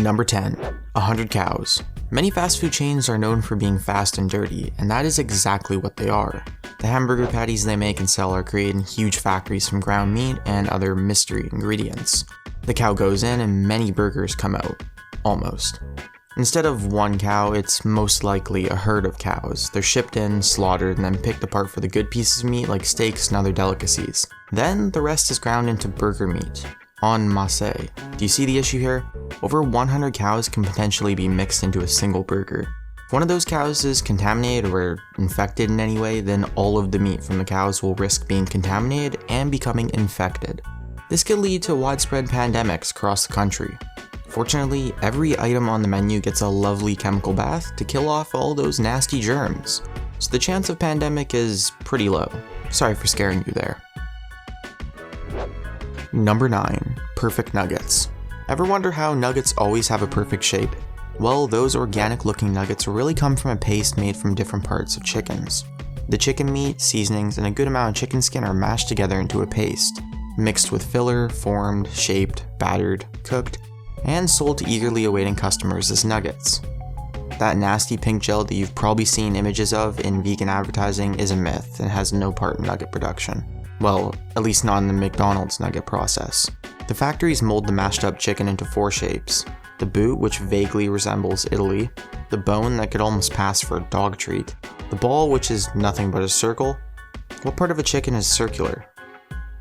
Number 10. 100 cows. Many fast food chains are known for being fast and dirty, and that is exactly what they are. The hamburger patties they make and sell are created in huge factories from ground meat and other mystery ingredients. The cow goes in and many burgers come out. Almost. Instead of one cow, it's most likely a herd of cows. They're shipped in, slaughtered, and then picked apart for the good pieces of meat like steaks and other delicacies. Then the rest is ground into burger meat. En masse. Do you see the issue here? Over 100 cows can potentially be mixed into a single burger. If one of those cows is contaminated or infected in any way, then all of the meat from the cows will risk being contaminated and becoming infected. This could lead to widespread pandemics across the country. Fortunately, every item on the menu gets a lovely chemical bath to kill off all those nasty germs, so the chance of pandemic is pretty low. Sorry for scaring you there. Number 9. Perfect nuggets. Ever wonder how nuggets always have a perfect shape? Well, those organic looking nuggets really come from a paste made from different parts of chickens. The chicken meat, seasonings, and a good amount of chicken skin are mashed together into a paste, mixed with filler, formed, shaped, battered, cooked, and sold to eagerly awaiting customers as nuggets. That nasty pink gel that you've probably seen images of in vegan advertising is a myth and has no part in nugget production. Well, at least not in the McDonald's nugget process. The factories mold the mashed up chicken into 4 shapes. The boot, which vaguely resembles Italy, the bone that could almost pass for a dog treat, the ball, which is nothing but a circle. What part of a chicken is circular?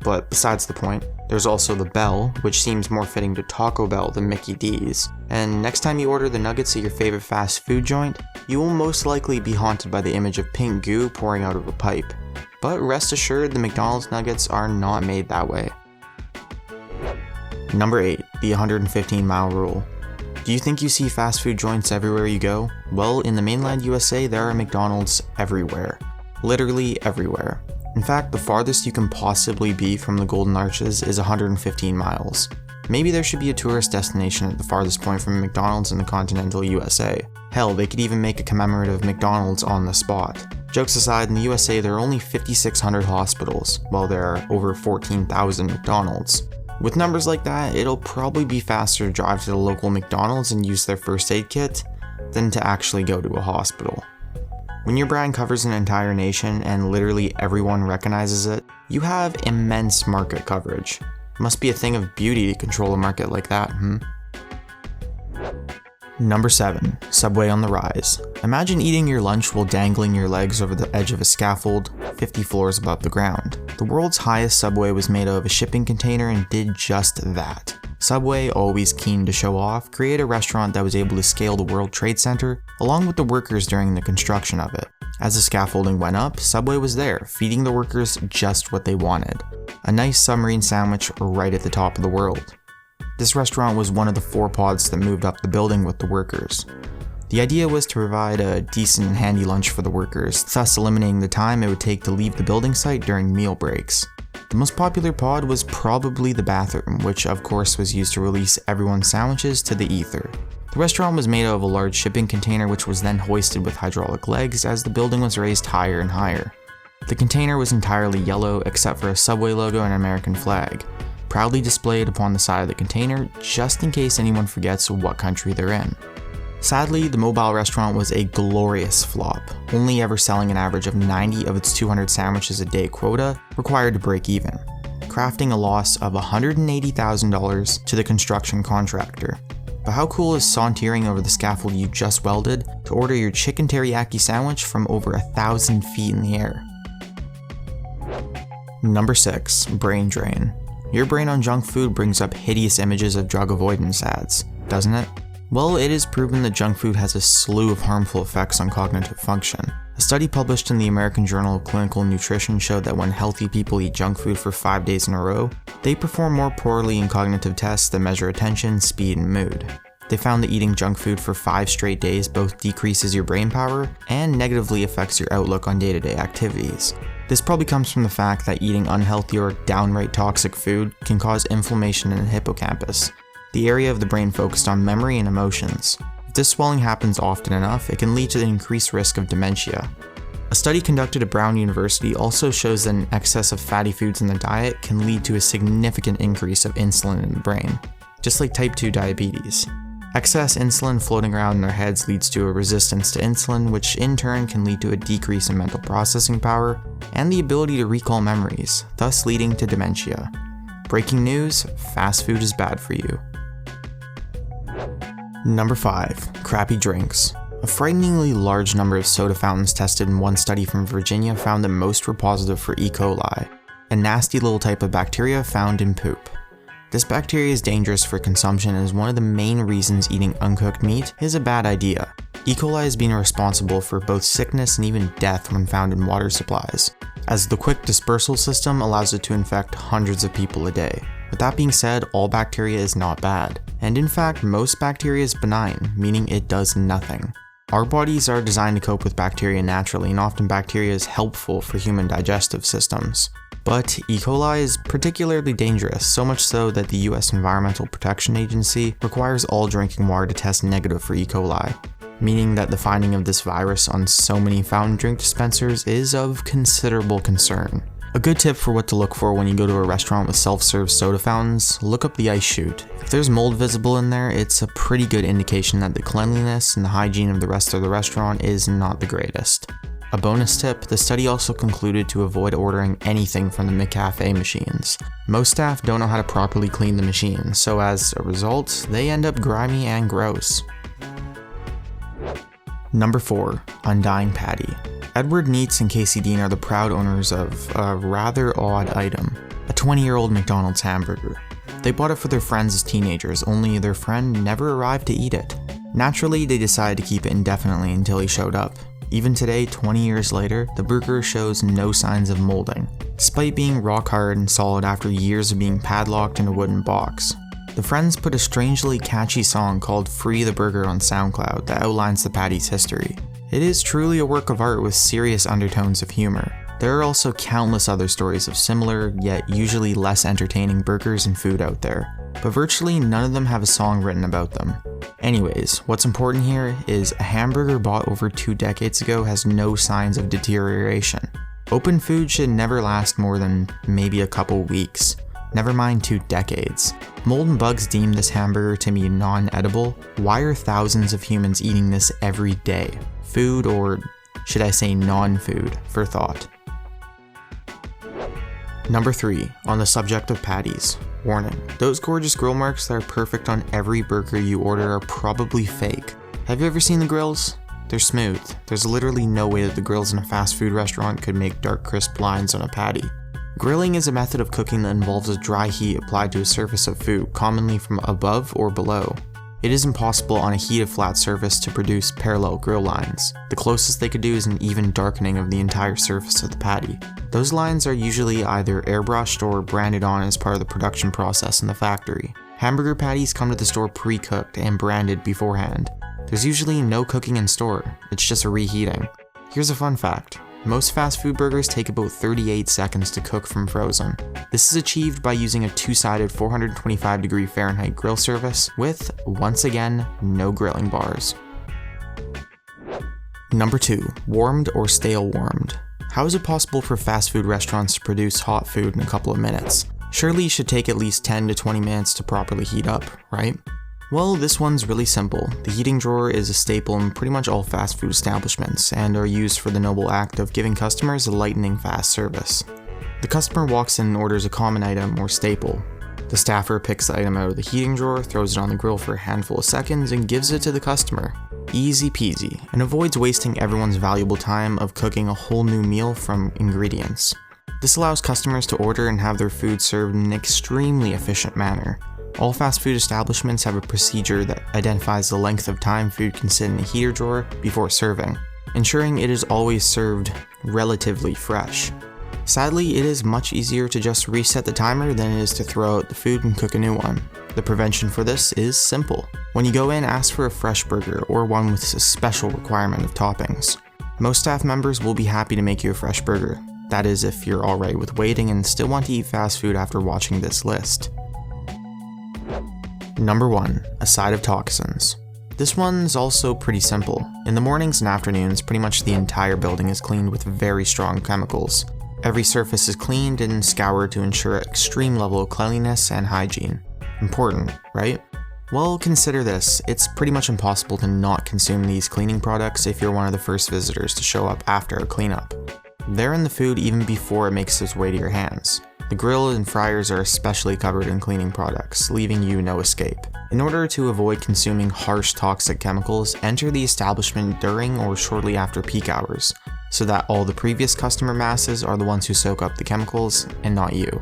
But besides the point, there's also the bell, which seems more fitting to Taco Bell than Mickey D's. And next time you order the nuggets at your favorite fast food joint, you will most likely be haunted by the image of pink goo pouring out of a pipe. But rest assured, the McDonald's nuggets are not made that way. Number 8. The 115-mile rule. Do you think you see fast food joints everywhere you go? Well, in the mainland USA, there are McDonald's everywhere. Literally everywhere. In fact, the farthest you can possibly be from the Golden Arches is 115 miles. Maybe there should be a tourist destination at the farthest point from McDonald's in the continental USA. Hell, they could even make a commemorative McDonald's on the spot. Jokes aside, in the USA there are only 5,600 hospitals, while there are over 14,000 McDonald's. With numbers like that, it'll probably be faster to drive to the local McDonald's and use their first aid kit than to actually go to a hospital. When your brand covers an entire nation and literally everyone recognizes it, you have immense market coverage. It must be a thing of beauty to control a market like that, Number 7. Subway on the rise. Imagine eating your lunch while dangling your legs over the edge of a scaffold 50 floors above the ground. The world's highest subway was made out of a shipping container and did just that. Subway, always keen to show off, created a restaurant that was able to scale the World Trade Center along with the workers during the construction of it. As the scaffolding went up, Subway was there, feeding the workers just what they wanted. A nice submarine sandwich right at the top of the world. This restaurant was one of the 4 pods that moved up the building with the workers. The idea was to provide a decent and handy lunch for the workers, thus eliminating the time it would take to leave the building site during meal breaks. The most popular pod was probably the bathroom, which of course was used to release everyone's sandwiches to the ether. The restaurant was made out of a large shipping container which was then hoisted with hydraulic legs as the building was raised higher and higher. The container was entirely yellow except for a Subway logo and an American flag, proudly displayed upon the side of the container just in case anyone forgets what country they're in. Sadly, the mobile restaurant was a glorious flop, only ever selling an average of 90 of its 200 sandwiches a day quota required to break even, crafting a loss of $180,000 to the construction contractor. But how cool is sauntering over the scaffold you just welded to order your chicken teriyaki sandwich from over 1,000 feet in the air? Number 6. Brain drain. Your brain on junk food brings up hideous images of drug avoidance ads, doesn't it? Well, it is proven that junk food has a slew of harmful effects on cognitive function. A study published in the American Journal of Clinical Nutrition showed that when healthy people eat junk food for 5 days in a row, they perform more poorly in cognitive tests that measure attention, speed, and mood. They found that eating junk food for 5 straight days both decreases your brain power and negatively affects your outlook on day-to-day activities. This probably comes from the fact that eating unhealthy or downright toxic food can cause inflammation in the hippocampus, the area of the brain focused on memory and emotions. If this swelling happens often enough, it can lead to an increased risk of dementia. A study conducted at Brown University also shows that an excess of fatty foods in the diet can lead to a significant increase of insulin in the brain, just like type 2 diabetes. Excess insulin floating around in their heads leads to a resistance to insulin, which in turn can lead to a decrease in mental processing power and the ability to recall memories, thus leading to dementia. Breaking news, fast food is bad for you. Number 5. Crappy drinks. A frighteningly large number of soda fountains tested in one study from Virginia found that most were positive for E. coli, a nasty little type of bacteria found in poop. This bacteria is dangerous for consumption and is one of the main reasons eating uncooked meat is a bad idea. E. coli has been responsible for both sickness and even death when found in water supplies, as the quick dispersal system allows it to infect hundreds of people a day. With that being said, all bacteria is not bad, and in fact most bacteria is benign, meaning it does nothing. Our bodies are designed to cope with bacteria naturally, and often bacteria is helpful for human digestive systems. But E. coli is particularly dangerous, so much so that the US Environmental Protection Agency requires all drinking water to test negative for E. coli, meaning that the finding of this virus on so many fountain drink dispensers is of considerable concern. A good tip for what to look for when you go to a restaurant with self-serve soda fountains, look up the ice chute. If there's mold visible in there, it's a pretty good indication that the cleanliness and the hygiene of the rest of the restaurant is not the greatest. A bonus tip, the study also concluded to avoid ordering anything from the McCafe machines. Most staff don't know how to properly clean the machines, so as a result, they end up grimy and gross. Number 4. Undying Patty. Edward Neitz and Casey Dean are the proud owners of a rather odd item, a 20-year-old McDonald's hamburger. They bought it for their friends as teenagers, only their friend never arrived to eat it. Naturally, they decided to keep it indefinitely until he showed up. Even today, 20 years later, the burger shows no signs of molding, despite being rock hard and solid after years of being padlocked in a wooden box. The friends put a strangely catchy song called Free the Burger on SoundCloud that outlines the patty's history. It is truly a work of art with serious undertones of humor. There are also countless other stories of similar, yet usually less entertaining burgers and food out there, but virtually none of them have a song written about them. Anyways, what's important here is a hamburger bought over 2 decades ago has no signs of deterioration. Open food should never last more than maybe a couple weeks, never mind 2 decades. Mold and bugs deem this hamburger to be non-edible. Why are thousands of humans eating this every day? Food, or should I say non-food, for thought. Number 3, on the subject of patties. Warning, those gorgeous grill marks that are perfect on every burger you order are probably fake. Have you ever seen the grills? They're smooth. There's literally no way that the grills in a fast food restaurant could make dark crisp lines on a patty. Grilling is a method of cooking that involves a dry heat applied to a surface of food, commonly from above or below. It is impossible on a heated flat surface to produce parallel grill lines. The closest they could do is an even darkening of the entire surface of the patty. Those lines are usually either airbrushed or branded on as part of the production process in the factory. Hamburger patties come to the store pre-cooked and branded beforehand. There's usually no cooking in store, it's just a reheating. Here's a fun fact. Most fast food burgers take about 38 seconds to cook from frozen. This is achieved by using a 2-sided 425° Fahrenheit grill surface with, once again, no grilling bars. Number 2. Warmed or stale warmed. How is it possible for fast food restaurants to produce hot food in a couple of minutes? Surely it should take at least 10 to 20 minutes to properly heat up, right? Well, this one's really simple. The heating drawer is a staple in pretty much all fast food establishments and are used for the noble act of giving customers a lightning fast service. The customer walks in and orders a common item or staple. The staffer picks the item out of the heating drawer, throws it on the grill for a handful of seconds, and gives it to the customer. Easy peasy, and avoids wasting everyone's valuable time of cooking a whole new meal from ingredients. This allows customers to order and have their food served in an extremely efficient manner. All fast food establishments have a procedure that identifies the length of time food can sit in a heater drawer before serving, ensuring it is always served relatively fresh. Sadly, it is much easier to just reset the timer than it is to throw out the food and cook a new one. The prevention for this is simple. When you go in, ask for a fresh burger or one with a special requirement of toppings. Most staff members will be happy to make you a fresh burger. That is if you're alright with waiting and still want to eat fast food after watching this list. Number 1. A side of toxins. This one's also pretty simple. In the mornings and afternoons, pretty much the entire building is cleaned with very strong chemicals. Every surface is cleaned and scoured to ensure extreme level of cleanliness and hygiene. Important, right? Well, consider this. It's pretty much impossible to not consume these cleaning products if you're one of the first visitors to show up after a cleanup. They're in the food even before it makes its way to your hands. The grill and fryers are especially covered in cleaning products, leaving you no escape. In order to avoid consuming harsh toxic chemicals, enter the establishment during or shortly after peak hours, so that all the previous customer masses are the ones who soak up the chemicals and not you.